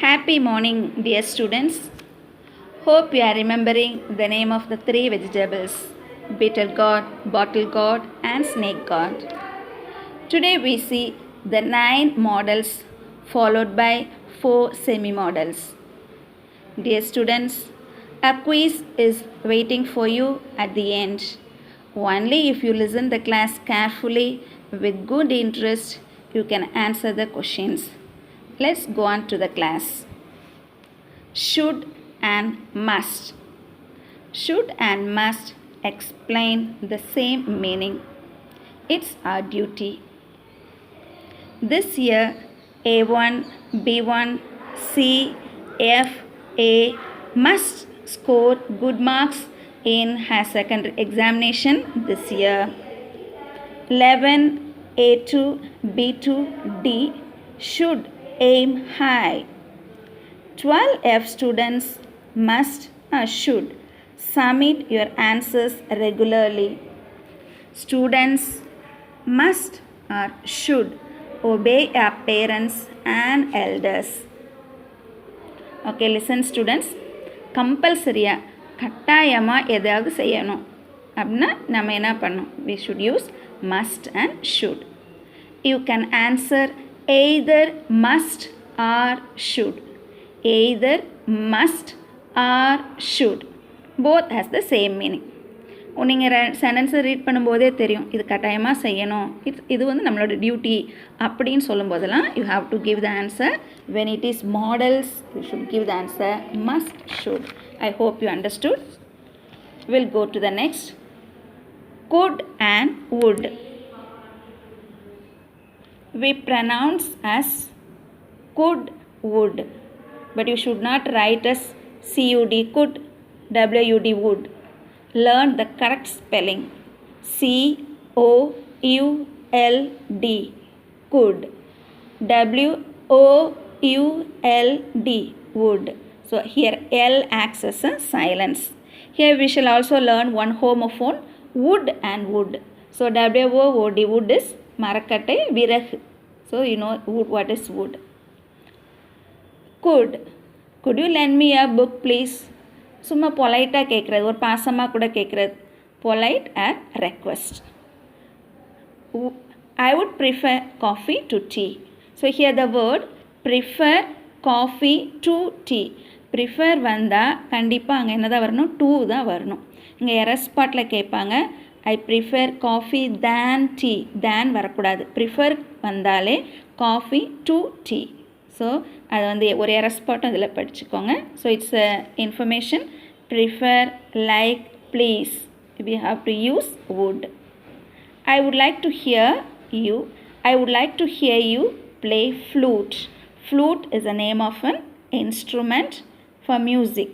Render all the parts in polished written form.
Happy morning, dear students. Hope you are remembering the name of the three vegetables: beetle gourd, bottle gourd, and snake gourd. Today we see the 9 models followed by 4 semi-models. Dear students, a quiz is waiting for you at the end. Only if you listen the class carefully with good interest, you can answer the questions. Let's go on to the class. Should and must. Should and must explain the same meaning. It's our duty. This year, A1, B1, C, F, A must score good marks in higher secondary examination this year. 11, A2, B2, D should aim high. 12F students must or should submit your answers regularly. Students must or should obey our parents and elders. Okay, listen students. கம்பல்சரியாக கட்டாயமாக எதாவது செய்யணும் அப்படின்னா நம்ம என்ன பண்ணணும்? We should use must and should. You can answer either must or should. Either must or should. Both has the same meaning. நீங்கள் சென்டென்ஸை ரீட் பண்ணும்போதே தெரியும் இது கட்டாயமாக செய்யணும், இது வந்து நம்மளோட டியூட்டி அப்படின்னு சொல்லும்போதெல்லாம் you have to give the answer. When it is models you should give the answer must should. I hope you understood. Will go to the next. could and would. We pronounce as could, would, but you should not write as CUD, could, WUD, would. Learn the correct spelling. COULD, could. WOULD, would. So here L acts as a silence. Here we shall also learn one homophone, would and would. So WOOD, wood is marakattai virag. So you know wood, what is wood. Could you lend me a book please? சும்மா பொலைட்டாக கேட்குறது, ஒரு பாசமாக கூட கேட்குறது. Polite at request. I would prefer coffee to tea. So here the word prefer coffee to tea. Prefer வந்தால் கண்டிப்பாக அங்கே என்ன தான் வரணும்? to தான் வரணும். இங்கே எரஸ் ஸ்பாட்டில் கேட்பாங்க I prefer coffee than tea. Than வரக்கூடாது. ப்ரிஃபர் வந்தாலே காஃபி டு டீ. ஸோ அது வந்து ஒரு எரஸ் ஸ்பாட்டும் அதில் படிச்சுக்கோங்க. So it's information. Prefer, like, please. we have to use would. I would like to hear you. I would like to hear you play flute. Flute is the name of an instrument for music.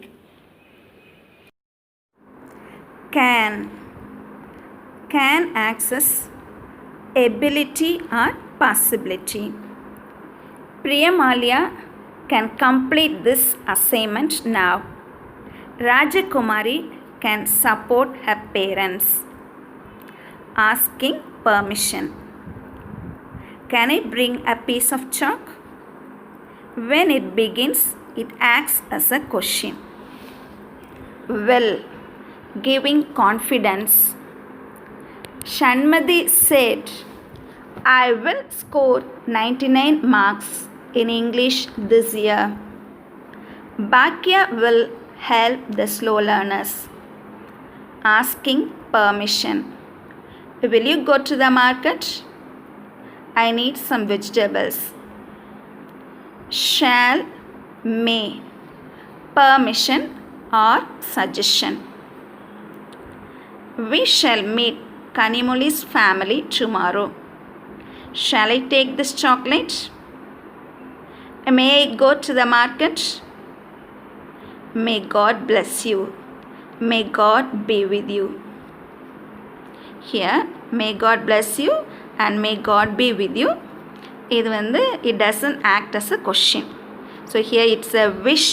Can access ability or possibility. Priyamalia can complete this assignment now. Rajakumari can support her parents. Asking permission. Can I bring a piece of chalk? When it begins, it acts as a question. Will, giving confidence. Shanmadi said, I will score 99 marks in English this year. Bhagya will help the slow learners. Asking permission. Will you go to the market? I need some vegetables. Shall, may. Permission or suggestion. We shall meet Kanimuli's family tomorrow. Shall I take this chocolate? May I go to the market? May God bless you. May God be with you. Here, may God bless you and may God be with you. It doesn't act as a question. So here it's a wish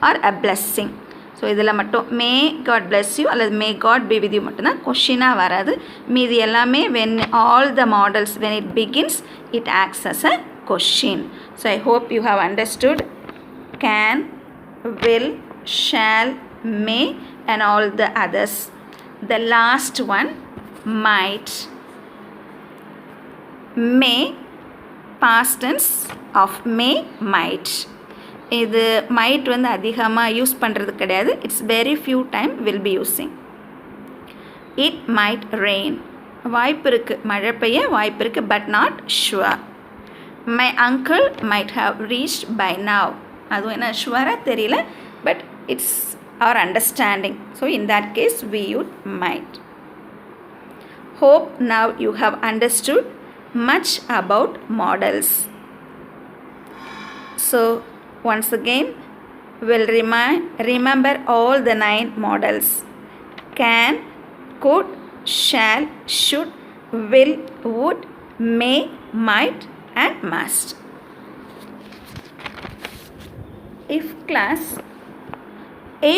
or a blessing. So இதில் மட்டும் may God bless you அல்லது may God be with you மட்டும்தான் கொஷினாக வராது. மீதி எல்லாமே when all the models when it begins it acts as a question. So I hope you have understood. can, will, shall, may and all the others. The last one, might. May, past tense of may, might. இது might வந்து அதிகமாக use பண்ணுறது கிடையாது. It's very few time will be using. It might rain. வாய்ப்பு இருக்குது, மழை பெய்ய வாய்ப்பு இருக்குது, but not sure. My uncle might have reached by now. அதுவும் என்ன ஷுவராக தெரியல, but it's our understanding. So in that case we use might. Hope now you have understood much about models. So once again we'll remember all the 9 models: can, could, shall, should, will, would, may, might and must. If class,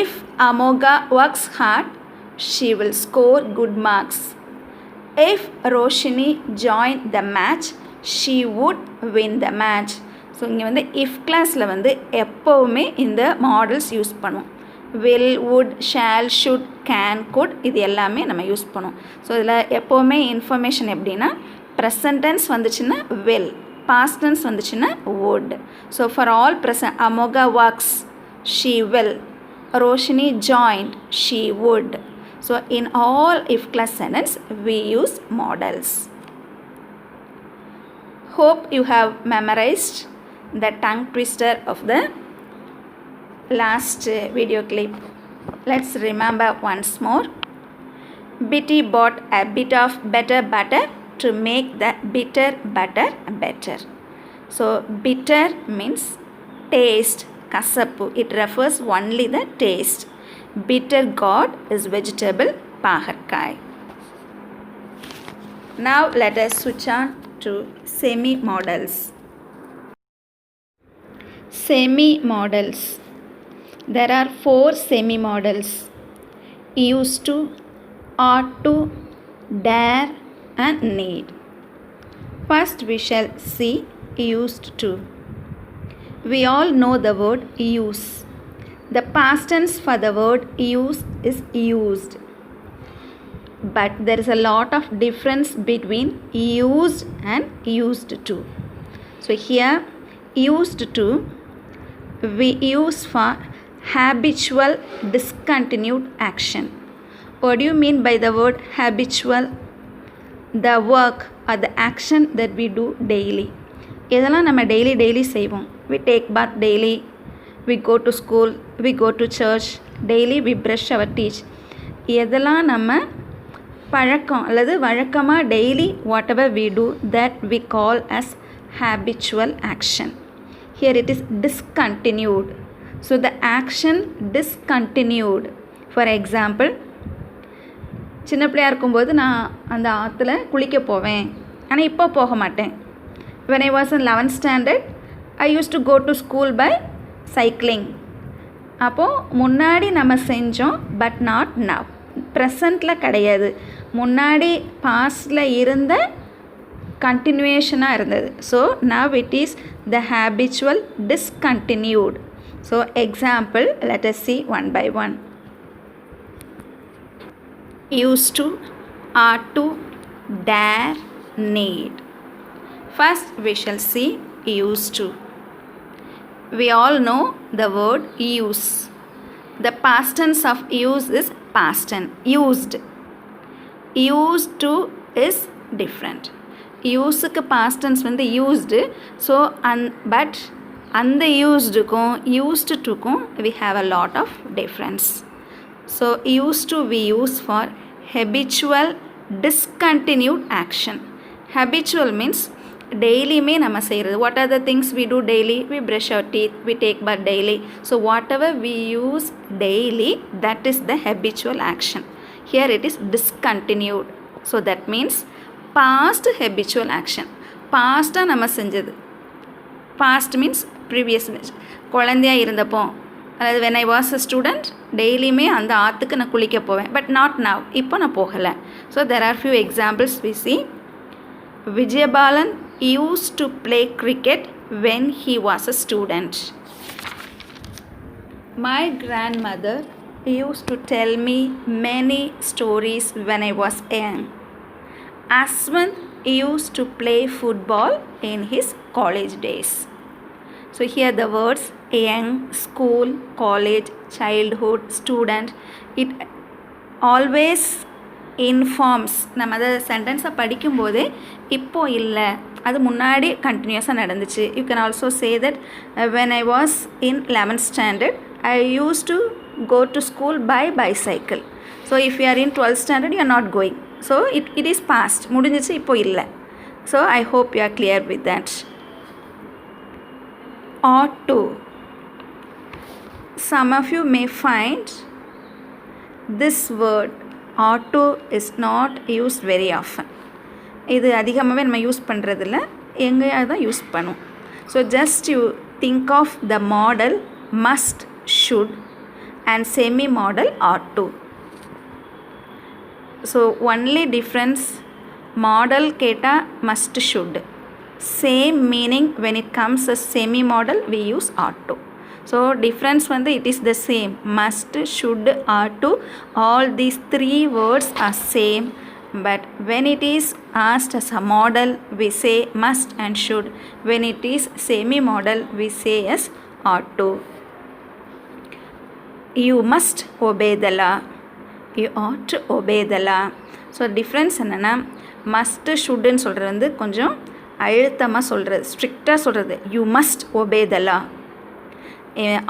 if Amoga works hard, she will score good marks. If Roshini joined the match, she would win the match. So இங்கே வந்து if கிளாஸில் வந்து எப்போவுமே இந்த models use பண்ணுவோம். will, would, shall, should, can, could இது எல்லாமே நம்ம யூஸ் பண்ணுவோம். ஸோ இதில் எப்போவுமே இன்ஃபர்மேஷன் எப்படின்னா, ப்ரெசன்ட் டென்ஸ் வந்துச்சுன்னா will, past tense வந்துச்சுன்னா would. So for all present, Amoga works, she will. Roshini joined, she would. So in all if class sentence we use models. Hope you have memorized the tongue twister of the last video clip. Let's remember once more. Bitty bought a bit of better butter to make the bitter butter better. So bitter means taste, kasapu. It refers only the taste. Bitter gourd is vegetable paharkai. Now let us switch on to semi-models. Semi-models. There are 4 semi-models: used to, ought to, dare and need. First we shall see used to. We all know the word use. The past tense for the word use is used. But there is a lot of difference between used and used to. So here used to we use for habitual discontinued action. What do you mean by the word habitual? The work or the action that we do daily. இதெல்லாம் நம்ம daily செய்வோம். We take bath daily, we go to school, we go to church, daily we brush our teeth. இதெல்லாம் நம்ம பழக்கம் அல்லது வழக்கமாக daily whatever we do, that we call as habitual action. Here it is discontinued. So the action discontinued. For example, சின்ன பிள்ளையாக இருக்கும்போது நான் அந்த ஆற்றுல குளிக்க போவேன், ஆனால் இப்போ போக மாட்டேன். When I was in 11th standard, I used to go to school by cycling. அப்போது முன்னாடி நம்ம செஞ்சோம், பட் நாட் நவ். ப்ரெசண்ட்டில் கிடையாது, முன்னாடி பாஸ்டில் இருந்த கண்டினியூஷனாக இருந்தது. So now it is the habitual discontinued. So example let us see one by one. Used to, ought to, dare, need. First we shall see used to. We all know the word use. The past tense of use is past tense, used. Used to is different. யூஸுக்கு past tense வந்து used. So but அந்த யூஸ்டுக்கும் used toக்கும் we have a lot of difference. So used to we use for habitual discontinued action. Habitual means டெய்லியுமே நம்ம செய்கிறது. What are the things we do daily? We brush our teeth, we take bath daily. So whatever we use daily, that is the habitual action. Here it is discontinued. So that means past habitual action. பாஸ்ட்டாக நம்ம செஞ்சது. past means previous. குழந்தையாக இருந்தப்போ, அதாவது when I was a student, டெய்லியுமே அந்த ஆற்றுக்கு நான் குளிக்க போவேன், பட் நாட் now. இப்போ நான் போகலை. So there are few examples we see. Vijayabalan used to play cricket when he was a student. My grandmother used to tell me many stories when I was young. Aswin used to play football in his college days. So here the words young, school, college, childhood, student, it always informs. நம்ம அதை சென்டென்ஸை படிக்கும்போதே இப்போ இல்லை, அது முன்னாடி கண்டினியூஸாக நடந்துச்சு. You can also say that when I was in 11th standard I used to go to school by bicycle. So if you are in 12th standard you are not going. So it is past, முடிஞ்சிச்சு, இப்போ இல்லை. So I hope you are clear with that. Ought to. Some of you may find this word ought to is not used very often. இது அதிகமாகவே நம்ம use பண்ணுறதில்ல, எங்கேயாவது தான் use பண்ணும். So just you think of the model must, should and semi model ought to. So only difference, model கேட்டா must, should. Same meaning when it comes as semi model we use ought to. So difference வந்து it is the same. Must, should, ought to, all these three words are same. But when it is asked as a model we say must and should. When it is semi model we say as ought to. You must obey the law. You ought to obey the law. So difference என்னென்னா must ஷுட்டுன்னு சொல்கிறது வந்து கொஞ்சம் அழுத்தமாக சொல்கிறது, ஸ்ட்ரிக்டாக சொல்கிறது. You must obey the law.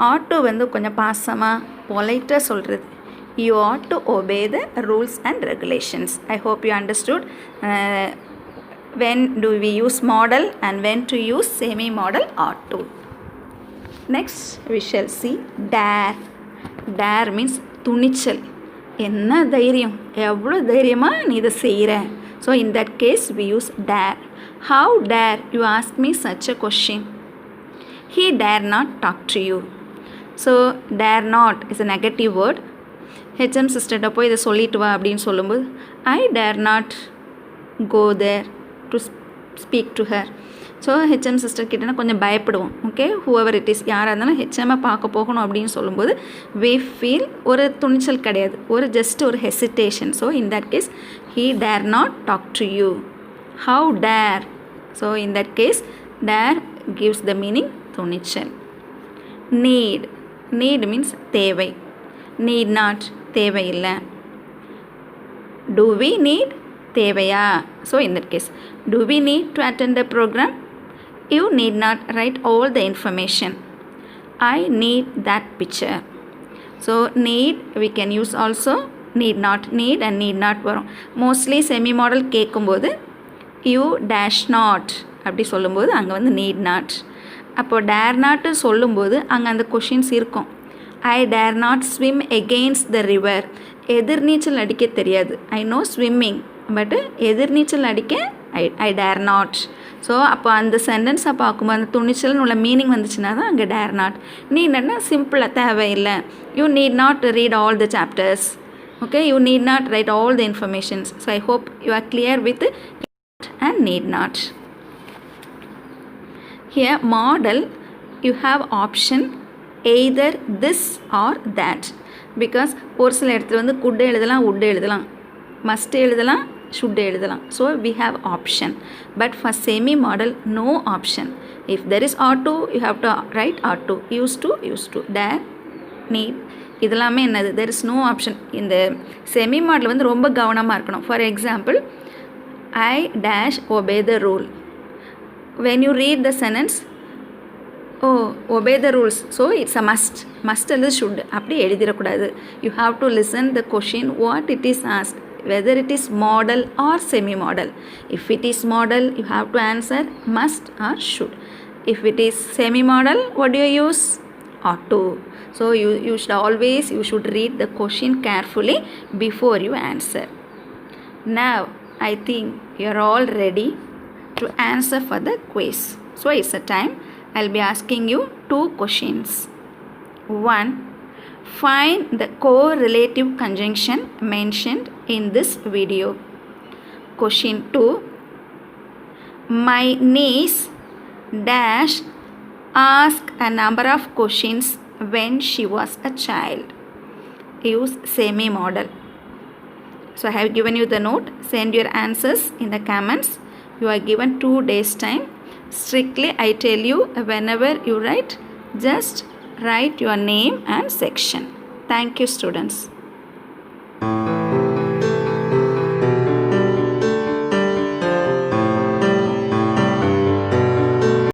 Ought வந்து கொஞ்சம் பாசமாக பொலைட்டாக சொல்கிறது. You ought to obey the rules and regulations. I hope you understood when do we use model and when to use semi model ought to. Next we shall see dare. Dare means துணிச்சல். என்ன தைரியம், எவ்வளோ தைரியமாக நீ இதை செய்கிற. So in that case we use dare. How dare you ask me such a question? He dare not talk to you. So dare not is a negative word. HM சிஸ்டர்கிட்ட போய் இதை சொல்லிட்டு வா அப்படின்னு சொல்லும்போது I dare not go there to speak to her. So HM sister கிட்டனா கொஞ்சம் பயப்படுவோம். ஓகே, ஹூஎவர் இட் இஸ், யாராக இருந்தாலும் ஹெச்எம்மை பார்க்க போகணும் அப்படின்னு சொல்லும்போது வி ஃபீல் ஒரு துணிச்சல் கிடையாது, ஒரு ஜஸ்ட் ஒரு hesitation. So in that case he dare not talk to you. How dare. So in that case dare gives the meaning துணிச்சல். நீட். நீட் மீன்ஸ் தேவை. need not தேவையில்லை. do we need தேவையா. So in that case do we need to attend the program? You need not write all the information. I need that picture. So need we can use also need not. Need and need not வரும். Mostly semi model கேட்கும்போது you dash not அப்படி சொல்லும்போது அங்கே வந்து need not. அப்போது dare not சொல்லும்போது அங்கே அந்த கொஷின்ஸ் இருக்கும். I dare not swim against the river. எதிர்நீச்சல் அடிக்க தெரியாது. I know swimming பட் எதிர்நீச்சல் அடிக்க I dare not. ஸோ அப்போ அந்த சென்டென்ஸை பார்க்கும்போது அந்த துணிச்சல்னு உள்ள மீனிங் வந்துச்சுன்னா தான் அங்கே டேர் நாட். நீட்னா சிம்பிளாக தேவையில்லை. You need not read all the chapters. Okay, you need not right all the informations. So I hope you are clear with and need not. Here model you have option either this or that, because ஒரு சில இடத்துல வந்து could எழுதலாம், would எழுதலாம், must எழுதலாம், should எழுதலாம். So we have option, but for semi model no option. If there is ought to you have to write ought to, used to, dare, need, இதெல்லாமே என்னது, there is no option. இந்த semi model வந்து ரொம்ப கவனமாக இருக்கணும். For example, I dash obey the rule. When you read the sentence, oh obey the rules, so it's a must அல்லது should அப்படி எழுதிடக்கூடாது. You have to listen the question what it is asked, whether it is model or semi model. If it is model you have to answer must or should. If it is semi model what do you use? Ought to. So you should always read the question carefully before you answer. Now I think you are all ready to answer for the quiz. So it's a time I'll be asking you 2 questions. 1. Find the correlative conjunction mentioned in this video. Question 2. My niece dash ask a number of questions when she was a child. Use semi modal. So I have given you the note. Send your answers in the comments. You are given 2 days time. Strictly I tell you, whenever you write, just write your name and section. Thank you, students.